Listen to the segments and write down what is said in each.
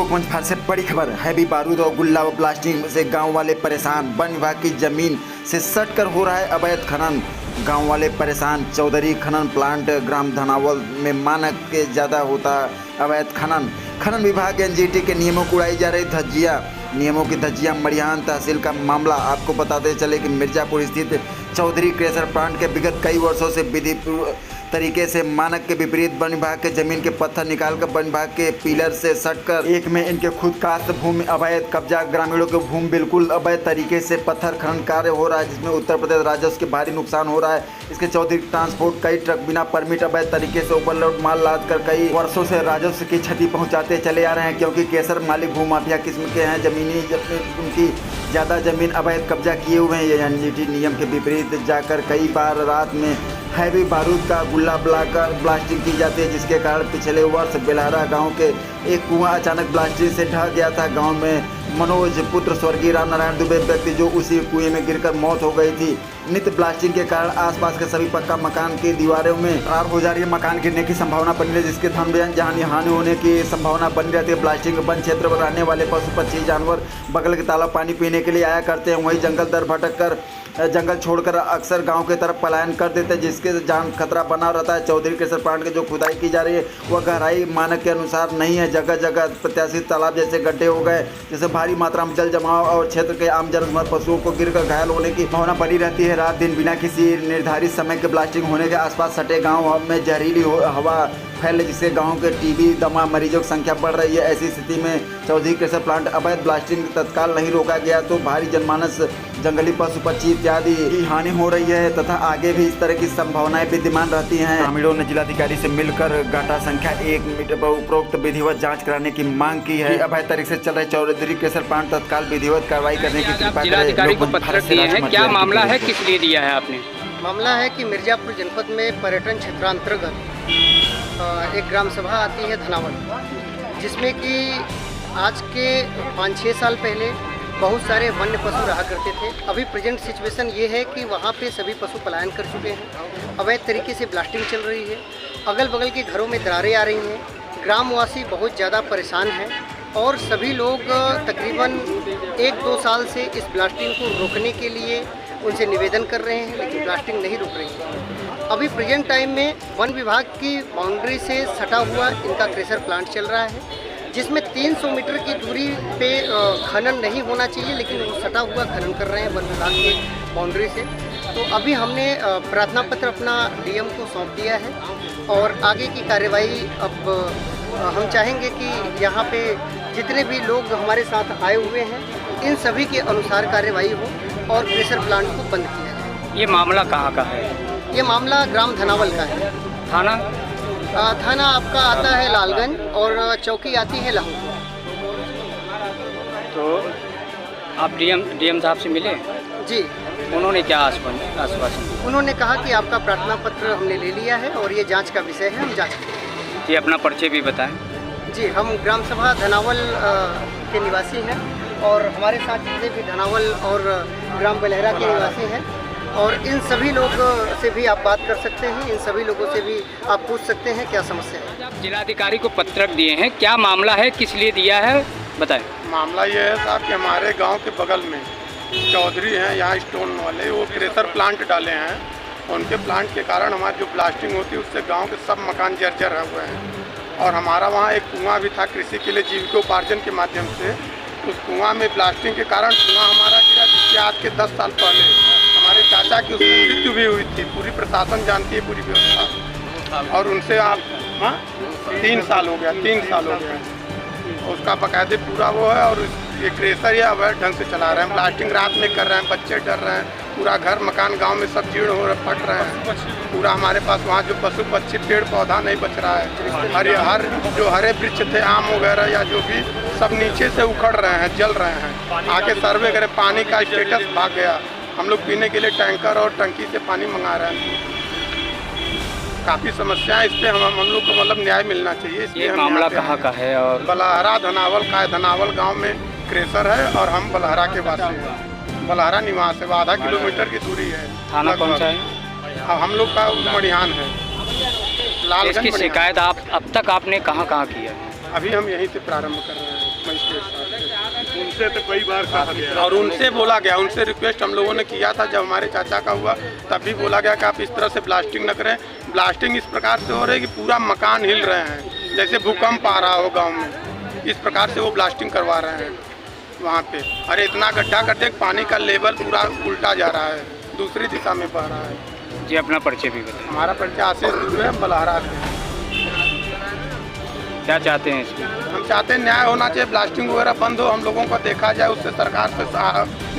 लोकमंच भारत से बड़ी खबर। हैवी बारूद और गुल्ला व ब्लास्टिंग से गांव वाले परेशान। वन विभाग की जमीन से सटकर हो रहा है अवैध खनन। गांव वाले परेशान। चौधरी खनन प्लांट ग्राम धनावल में मानक के ज़्यादा होता अवैध खनन। खनन विभाग एनजीटी के नियमों को उड़ाई जा रही धज्जियाँ। नियमों की धज्जियाँ। मड़ियान तहसील का मामला। आपको बताते चले कि मिर्जापुर स्थित चौधरी क्रेशर प्लांट के विगत कई वर्षों से विधि तरीके से मानक के विपरीत वन विभाग के जमीन के पत्थर निकालकर वन विभाग के पिलर से सटकर एक में इनके खुद काश्त भूमि अवैध कब्जा। ग्रामीणों के भूमि बिल्कुल अवैध तरीके से पत्थर खनन कार्य हो रहा है, जिसमें उत्तर प्रदेश राजस्व के भारी नुकसान हो रहा है। इसके चौधरी ट्रांसपोर्ट कई ट्रक बिना परमिट अवैध तरीके से ओवरलोड माल लाद कर कई वर्षों से राजस्व की क्षति पहुंचाते चले आ रहे हैं, क्योंकि केसर मालिक भूमाफिया किस्म के हैं। जमीनी उनकी ज़्यादा जमीन अवैध कब्जा किए हुए हैं। ये एनजीटी नियम के विपरीत जाकर कई बार रात में हैवी बारूद का गुल्ला ब्लास्टिंग की जाती है, जिसके कारण पिछले वर्ष बेलहरा गांव के एक कुआं अचानक ब्लास्टिंग से ढह गया था। गांव में मनोज पुत्र स्वर्गीय राम नारायण दुबे व्यक्ति जो उसी कुएं में गिरकर मौत हो गई थी। नित्य ब्लास्टिंग के कारण आसपास के सभी पक्का मकान की दीवारों में खराब हो जा रही है। मकान गिरने की संभावना बनी है, जिसके धन हानि होने की संभावना बनी रहती है। ब्लास्टिंग वन क्षेत्र में रहने वाले पशु पक्षी जानवर बगल के तालाब पानी पीने के लिए आया करते हैं। वहीं जंगल दर भटक कर जंगल छोड़कर अक्सर गांव की तरफ पलायन कर देते हैं, जिसके जान खतरा बना रहता है। चौधरी क्रेशर प्लांट की जो खुदाई की जा रही है वह गहराई मानक के अनुसार नहीं है। जगह जगह प्रत्याशित तालाब जैसे गड्ढे हो गए, जिससे भारी मात्रा में जल जमाव और क्षेत्र के आम जनमानस पशुओं को गिरकर घायल होने की भावना बनी रहती है। रात दिन बिना किसी निर्धारित समय के ब्लास्टिंग होने के आसपास सटे गाँव में जहरीली हवा फैले, जिससे गांव के टीबी दमा मरीजों की संख्या बढ़ रही है। ऐसी स्थिति में चौधरी क्रेशर प्लांट अवैध ब्लास्टिंग तत्काल नहीं रोका गया तो भारी जनमानस जंगली पशु पक्षी इत्यादि की हानि हो रही है तथा आगे भी इस तरह की संभावनाएं विद्यमान रहती हैं। ग्रामीणों ने जिलाधिकारी से मिलकर घाटा संख्या 1 मीटर पर उपरोक्त विधिवत जांच कराने की मांग की है। अवैध तरीके से चल रहे चौधरी क्रेशर प्लांट तत्काल विधिवत कार्रवाई करने की कृपा जिलाधिकारी को पत्र दिए हैं। क्या मामला है, किस लिए दिया है आपने? मामला है कि मिर्जापुर जनपद में पर्यटन क्षेत्रांतर्गत एक ग्राम सभा आती है धनावल, जिसमें कि आज के 5-6 साल पहले बहुत सारे वन्य पशु रहा करते थे। अभी प्रेजेंट सिचुएशन ये है कि वहाँ पे सभी पशु पलायन कर चुके हैं। अवैध तरीके से ब्लास्टिंग चल रही है। अगल बगल के घरों में दरारें आ रही हैं। ग्रामवासी बहुत ज़्यादा परेशान हैं और सभी लोग तकरीबन 1-2 साल से इस ब्लास्टिंग को रोकने के लिए उनसे निवेदन कर रहे हैं, लेकिन ब्लास्टिंग नहीं रुक रही है। अभी प्रेजेंट टाइम में वन विभाग की बाउंड्री से सटा हुआ इनका क्रेशर प्लांट चल रहा है, जिसमें 300 मीटर की दूरी पे खनन नहीं होना चाहिए, लेकिन वो सटा हुआ खनन कर रहे हैं वन विभाग के बाउंड्री से। तो अभी हमने प्रार्थना पत्र अपना डीएम को सौंप दिया है और आगे की कार्यवाही अब हम चाहेंगे कि यहाँ पे जितने भी लोग हमारे साथ आए हुए हैं इन सभी के अनुसार कार्यवाही हो और क्रेशर प्लांट को बंद किया जाए। ये मामला कहाँ का है? ये मामला ग्राम धनावल का है। थाना थाना आपका आता है लालगंज और चौकी आती है लाहौर। तो आप डीएम साहब से मिले? जी। उन्होंने क्या आश्वासन? उन्होंने कहा कि आपका प्रार्थना पत्र हमने ले लिया है और ये जांच का विषय है, हम जांच करेंगे। ये अपना परिचय भी बताएं। जी, हम ग्राम सभा धनावल के निवासी हैं और हमारे साथ जितने भी धनावल और ग्राम बेलहरा के निवासी हैं और इन सभी लोगों से भी आप बात कर सकते हैं। इन सभी लोगों से भी आप पूछ सकते हैं क्या समस्या है। जिलाधिकारी को पत्रक दिए हैं, क्या मामला है, किस लिए दिया है, बताएं। मामला ये है साहब कि हमारे गांव के बगल में चौधरी हैं यहाँ स्टोन वाले, वो क्रेशर प्लांट डाले हैं। उनके प्लांट के कारण हमारी जो ब्लास्टिंग होती है उससे गांव के सब मकान जर्जर हुए हैं और हमारा वहाँ एक कुआं भी था कृषि के लिए जीविकोपार्जन के माध्यम से। उस कुआं में ब्लास्टिंग के कारण कुआं हमारा गिरा, जिससे आज के 10 साल पहले हमारे चाचा की उसमें मृत्यु भी हुई थी। पूरी प्रशासन जानती है पूरी व्यवस्था और उनसे आप 3 साल हो गया उसका बाकायदे पूरा वो है। और ये क्रेशर ये अवैध ढंग से चला रहे हैं, ब्लास्टिंग रात में कर रहे हैं, बच्चे डर रहे हैं, पूरा घर मकान गांव में सब जीर्ण हो रहे फट रहे हैं। पूरा हमारे पास वहाँ जो पशु पक्षी पेड़ पौधा नहीं बच रहा है। जो हरे वृक्ष थे आम वगैरह या जो भी सब नीचे से उखड़ रहे हैं, जल रहे हैं। आके सर्वे करें, पानी का स्टेटस भाग गया। हम लोग पीने के लिए टैंकर और टंकी से पानी मंगा रहे हैं। काफ़ी समस्या है, इस पर हम लोग को मतलब न्याय मिलना चाहिए। ये मामला कहाँ का है? और बलहरा धनावल का है। धनावल गांव में क्रेशर है और हम बलहरा के वासी हैं। बलहरा निवास है, 1/2 किलोमीटर की दूरी है। थाना कौन सा है? हम लोग का मड़ियान है। इसकी शिकायत आप अब तक आपने कहाँ की है? अभी हम यहीं से प्रारंभ कर रहे हैं। मजिस्ट्रेट साहब से। उनसे तो कई बार कहा गया और उनसे बोला गया, उनसे रिक्वेस्ट हम लोगों ने किया था जब हमारे चाचा का हुआ, तब भी बोला गया कि आप इस तरह से ब्लास्टिंग न करें। ब्लास्टिंग इस प्रकार से हो रही है कि पूरा मकान हिल रहे हैं, जैसे भूकंप आ रहा हो गाँव में, इस प्रकार से वो ब्लास्टिंग करवा रहे हैं वहाँ पे। अरे इतना गड्ढा कर दे, पानी का लेवल पूरा उल्टा जा रहा है, दूसरी दिशा में बह रहा है। जी अपना परिचय भी बताएं। हमारा परिचय आशीष दुबे है, बलहारा से। क्या चाहते हैं इसमें? हम चाहते हैं न्याय होना चाहिए, ब्लास्टिंग वगैरह बंद हो, हम लोगों को देखा जाए, उससे सरकार से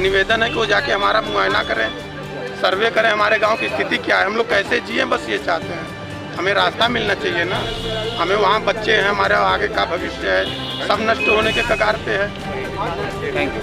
निवेदन है कि वो जाके हमारा मुआयना करें, सर्वे करें, हमारे गांव की स्थिति क्या है, हम लोग कैसे जिए, बस ये चाहते हैं। हमें रास्ता मिलना चाहिए ना, हमें वहाँ बच्चे हैं, हमारे आगे का भविष्य है, सब नष्ट होने के कगार पे है। Thank you.